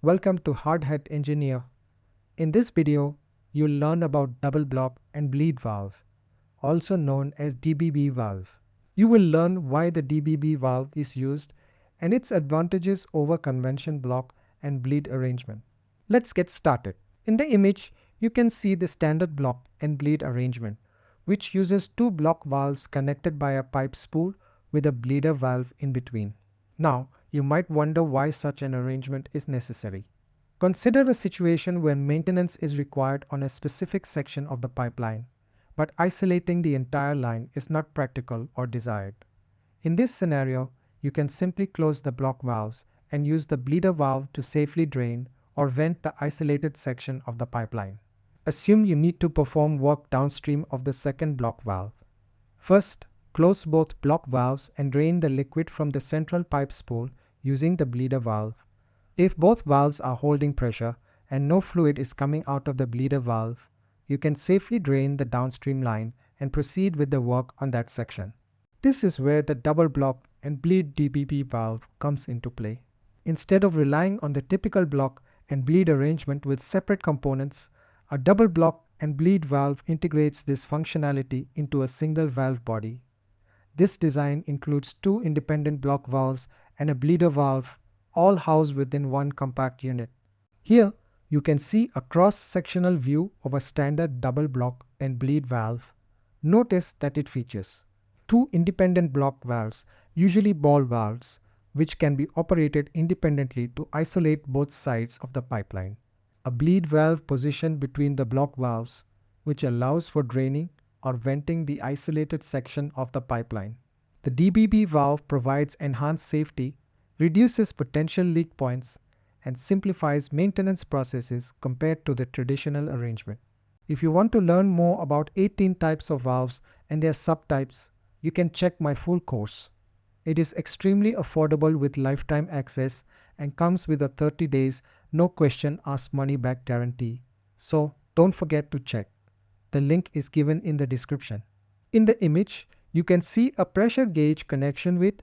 Welcome to HardHat Engineer. In this video, you'll learn about double block and bleed valve, also known as DBB valve. You will learn why the DBB valve is used and its advantages over conventional block and bleed arrangement. Let's get started. In the image, you can see the standard block and bleed arrangement, which uses two block valves connected by a pipe spool with a bleeder valve in between. Now, you might wonder why such an arrangement is necessary. Consider a situation where maintenance is required on a specific section of the pipeline, but isolating the entire line is not practical or desired. In this scenario, you can simply close the block valves and use the bleeder valve to safely drain or vent the isolated section of the pipeline. Assume you need to perform work downstream of the second block valve. First, close both block valves and drain the liquid from the central pipe spool using the bleeder valve. If both valves are holding pressure and no fluid is coming out of the bleeder valve, you can safely drain the downstream line and proceed with the work on that section. This is where the double block and bleed DBB valve comes into play. Instead of relying on the typical block and bleed arrangement with separate components, a double block and bleed valve integrates this functionality into a single valve body. This design includes two independent block valves and a bleeder valve, all housed within one compact unit. Here, you can see a cross-sectional view of a standard double block and bleed valve. Notice that it features two independent block valves, usually ball valves, which can be operated independently to isolate both sides of the pipeline. A bleed valve positioned between the block valves, which allows for draining or venting the isolated section of the pipeline. The DBB valve provides enhanced safety, reduces potential leak points, and simplifies maintenance processes compared to the traditional arrangement. If you want to learn more about 18 types of valves and their subtypes, you can check my full course. It is extremely affordable with lifetime access and comes with a 30 days, no question asked money back guarantee. So don't forget to check. The link is given in the description. In the image, you can see a pressure gauge connection with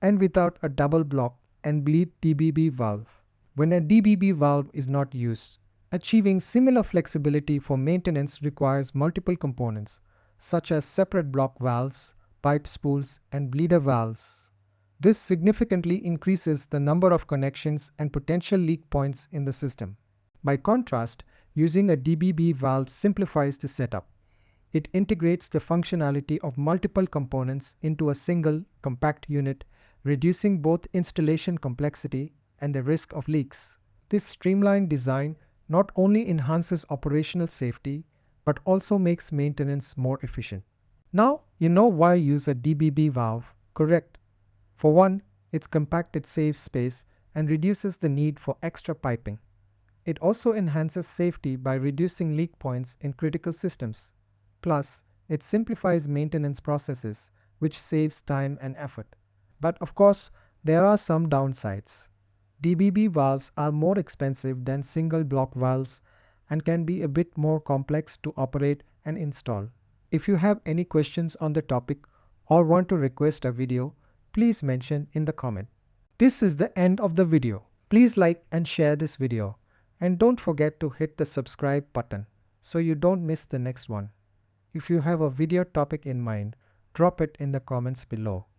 and without a double block and bleed DBB valve. When a DBB valve is not used, achieving similar flexibility for maintenance requires multiple components, such as separate block valves, pipe spools, and bleeder valves. This significantly increases the number of connections and potential leak points in the system. By contrast, using a DBB valve simplifies the setup. It integrates the functionality of multiple components into a single, compact unit, reducing both installation complexity and the risk of leaks. This streamlined design not only enhances operational safety, but also makes maintenance more efficient. Now you know why use a DBB valve, correct? For one, it's compact, it saves space and reduces the need for extra piping. It also enhances safety by reducing leak points in critical systems. Plus, it simplifies maintenance processes, which saves time and effort. But of course, there are some downsides. DBB valves are more expensive than single block valves and can be a bit more complex to operate and install. If you have any questions on the topic or want to request a video, please mention in the comment. This is the end of the video. Please like and share this video. And don't forget to hit the subscribe button so you don't miss the next one. If you have a video topic in mind, drop it in the comments below.